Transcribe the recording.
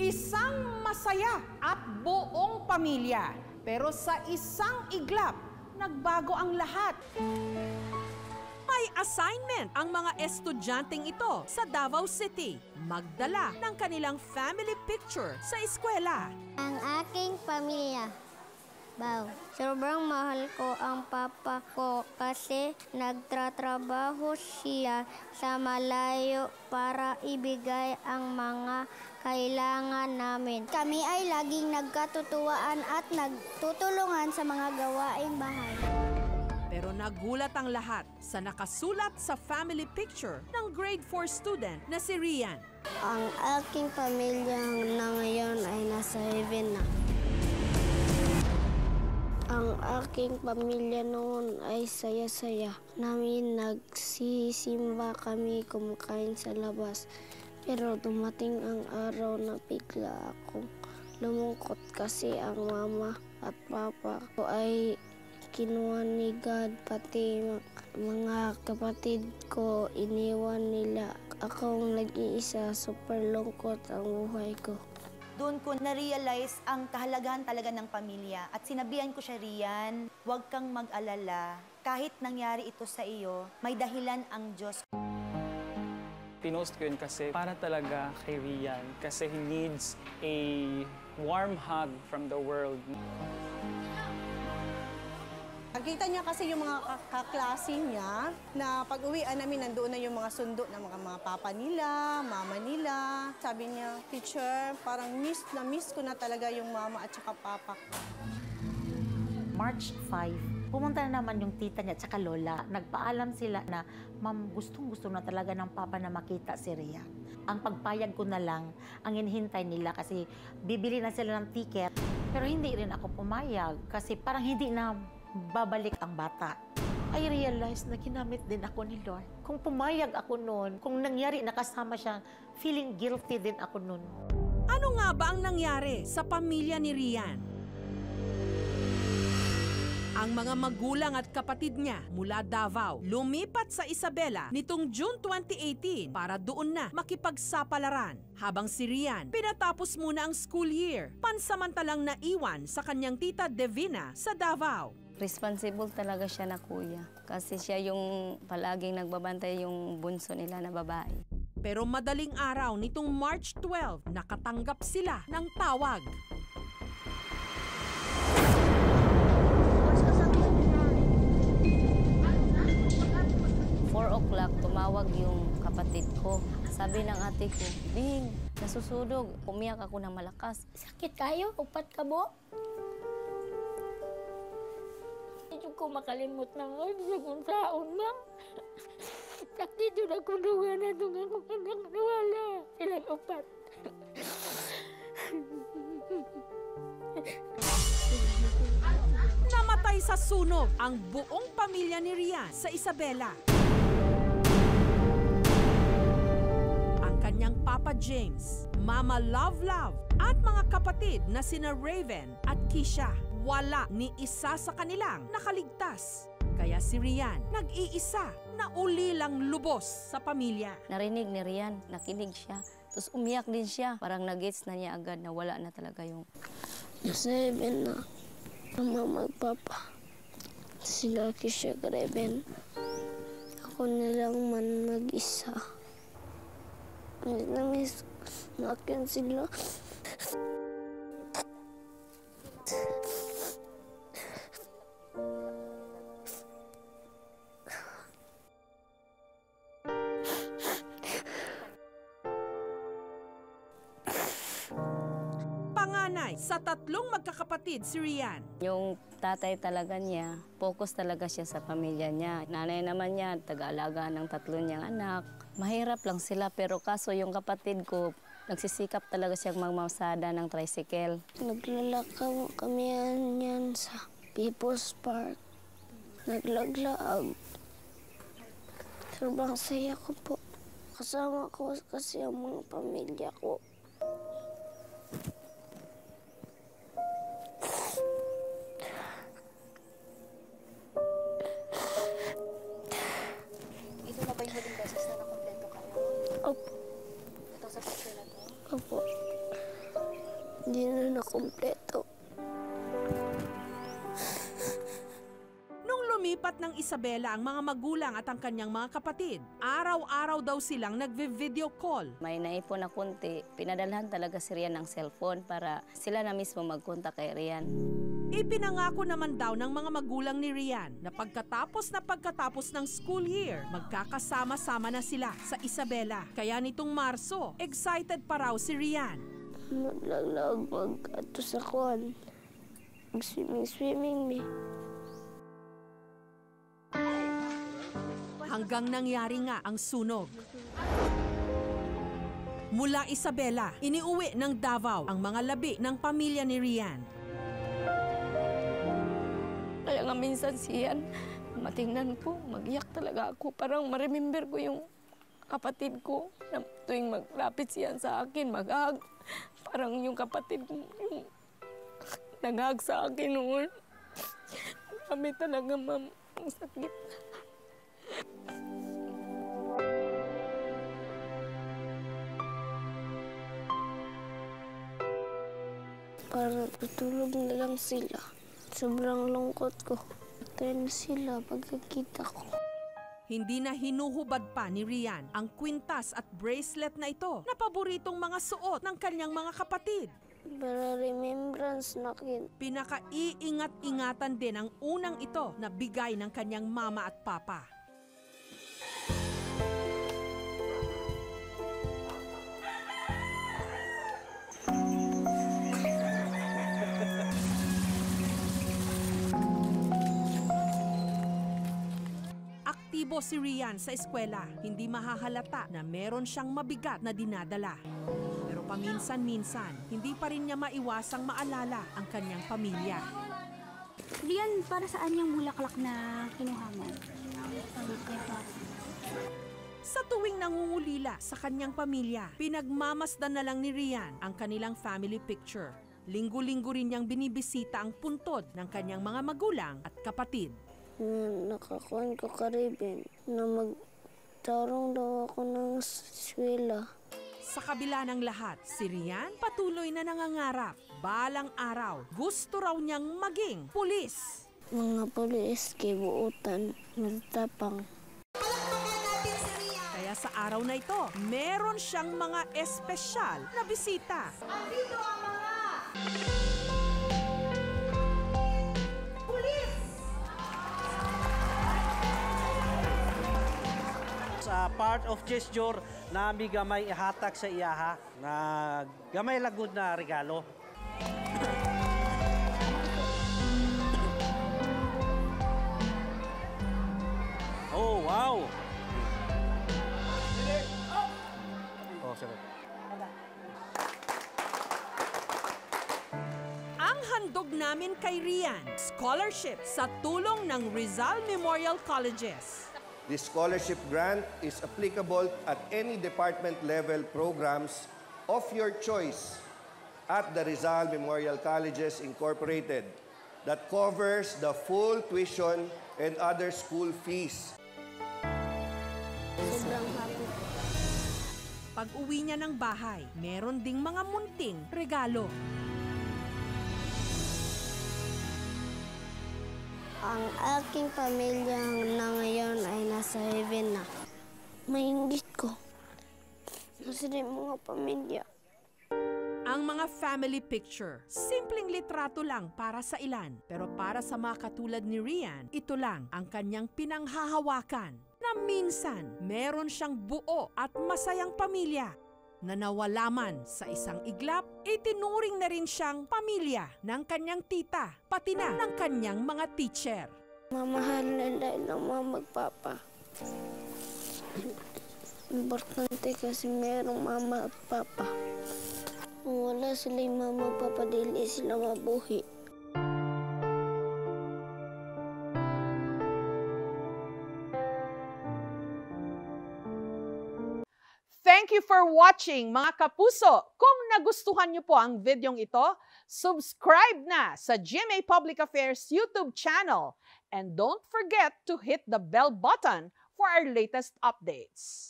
Isang masaya at buong pamilya. Pero sa isang iglap, nagbago ang lahat. May assignment ang mga estudyanteng ito sa Davao City. Magdala ng kanilang family picture sa eskwela. Ang aking pamilya. Wow. Sobrang mahal ko ang papa ko kasi nagtatrabaho siya sa malayo para ibigay ang mga kailangan namin. Kami ay laging nagkatutuwaan at nagtutulungan sa mga gawaing bahay. Pero nagulat ang lahat sa nakasulat sa family picture ng grade 4 student na si Rian. Ang aking pamilya na ngayon ay nasa heaven na. Ang aking pamilya noon ay saya-saya. Namin nagsisimba kami kumakain sa labas. Pero dumating ang araw na bigla akong lumungkot kasi ang mama at papa ko ay kinuha ni God, pati mga kapatid ko iniwan nila. Akong nag-iisa, super lungkot ang buhay ko. Doon ko na-realize ang kahalagahan talaga ng pamilya. At sinabihan ko siya, Rian, huwag kang mag-alala. Kahit nangyari ito sa iyo, may dahilan ang Diyos. Pinost ko yun kasi para talaga kay Rian. Kasi he needs a warm hug from the world. Nakita niya kasi yung mga kaklase niya na pag-uwian namin, nandoon na yung mga sundo ng mga papa nila, mama nila. Sabi niya, teacher, parang miss ko na talaga yung mama at saka papa. March 5, pumunta na naman yung tita niya at saka lola. Nagpaalam sila na, ma'am, gustong-gusto na talaga ng papa na makita si Rian. Ang pagpayag ko na lang, ang hinihintay nila kasi bibili na sila ng ticket. Pero hindi rin ako pumayag kasi parang hindi na babalik ang bata. I realized na ginamit din ako ni Lord. Kung pumayag ako noon, kung nangyari nakasama siya, feeling guilty din ako noon. Ano nga ba ang nangyari sa pamilya ni Rian? Ang mga magulang at kapatid niya mula Davao lumipat sa Isabela nitong June 2018 para doon na makipagsapalaran. Habang si Rian pinatapos muna ang school year, pansamantalang naiwan sa kanyang tita Devina sa Davao. Responsible talaga siya na kuya kasi siya yung palaging nagbabantay yung bunso nila na babae. Pero madaling araw nitong March 12, nakatanggap sila ng tawag. Tumawag yung kapatid ko. Sabi ng ate ko, Bing, nasusunog. Umiyak ako ng malakas. Sakit kayo? Upat ka mo? Hindi ko makalimot na nga sa kung saon, ma'am. Sakit yun ang kulungan na itong akong anak na wala. Silang upat. Namatay sa sunog ang buong pamilya ni Rian sa Isabela. Kanyang Papa James, Mama Love at mga kapatid na sina Raven at Kisha. Wala ni isa sa kanilang nakaligtas. Kaya si Rian, nag-iisa na ulilang lubos sa pamilya. Narinig ni Rian, nakinig siya. Tapos umiyak din siya. Parang nag-gets na niya agad na wala na talaga yung... Nasa heaven na. Mama, magpapa. Sila Kisha, Raven. Ako na lang man mag-isa. Namiss nakin sila. Panganay sa tatlong magkakapatid si Rian. Yung tatay talaga niya, focus talaga siya sa pamilya niya. Nanay naman niya, taga-alaga ng tatlo niyang anak. Mahirap lang sila pero kaso yung kapatid ko, nagsisikap talaga siyang magmasada ng tricycle. Naglalakaw kami yan sa People's Park. Naglaglaag. Sobrang saya ko po. Kasama ko kasi ang mga pamilya ko. Ito na ba yung huling beses na nakompleto ka na? Opo. Ito sa picture na to? Opo. Hindi na nakumpleto. Nung lumipat ng Isabela ang mga magulang at ang kanyang mga kapatid, araw-araw daw silang nagve-video call. May naipon na kunti, pinadalhan talaga si Rian ng cellphone para sila na mismo magkontak kay Rian. Ipinangako naman daw ng mga magulang ni Rian na pagkatapos ng school year, magkakasama-sama na sila sa Isabela. Kaya nitong Marso, excited pa raw si Rian. Maglalag mag-ato sa kuwan. Mag-swimming, me. Hanggang nangyari nga ang sunog. Mula Isabela, iniuwi ng Davao ang mga labi ng pamilya ni Rian. Kaya nga minsan siyan, matingnan ko, magiyak talaga ako. Parang ma-remember ko yung kapatid ko na tuwing maglapit siyan sa akin, mag-hug. Parang yung kapatid ko, yung nag-hug sa akin noon. Kami talaga, ma'am, ang sakit. Para tutulog na lang sila. Sobrang lungkot ko. Tayo na sila pagkakita ko. Hindi na hinuhubad pa ni Rian ang kwintas at bracelet na ito na paboritong mga suot ng kanyang mga kapatid. Para remembrance na kin. Pinaka-iingat-ingatan din ang unang ito na bigay ng kanyang mama at papa. Aktibo si Rian sa eskwela, hindi mahahalata na meron siyang mabigat na dinadala. Pero paminsan-minsan, hindi pa rin niya maiwasang maalala ang kanyang pamilya. Rian, para saan yung bulaklak na kinuha mo? Sa tuwing nangungulila sa kanyang pamilya, pinagmamasdan na lang ni Rian ang kanilang family picture. Linggo-linggo rin niyang binibisita ang puntod ng kanyang mga magulang at kapatid. Nakakuhan ko karibin na magtarong daw ako ng eskwela. Sa kabila ng lahat, si Rian patuloy na nangangarap. Balang araw, gusto raw niyang maging pulis. Mga pulis kibuutan, matapang. Kaya sa araw na ito, meron siyang mga espesyal na bisita. Andito ang mga pulis! Sa part of gesture na mi gamay ihatag sa iyaha na gamay lagod na regalo. Oh, wow! Oh, sorry. Ang handog namin kay Rian, scholarship sa tulong ng Rizal Memorial Colleges. This scholarship grant is applicable at any department-level programs of your choice at the Rizal Memorial Colleges Incorporated that covers the full tuition and other school fees. Sobrang happy. Pag-uwi niya ng bahay, meron ding mga munting regalo. Ang aking pamilya na ngayon ay nasa heaven na. Mainggit ko. Nasa rin mga pamilya. Ang mga family picture, simpleng litrato lang para sa ilan. Pero para sa mga katulad ni Rian, ito lang ang kanyang pinanghahawakan. Na minsan, meron siyang buo at masayang pamilya. Na nawala man sa isang iglap, itinuring na rin siyang pamilya ng kanyang tita, pati na ng kanyang mga teacher. Mamahal nila ng mga magpapa. Importante kasi merong mama at papa. Kung wala sila yung mama at papa, dili sila mabuhi. Thank you for watching, mga kapuso. Kung nagustuhan niyo po ang videong ito, subscribe na sa GMA Public Affairs YouTube channel. And don't forget to hit the bell button for our latest updates.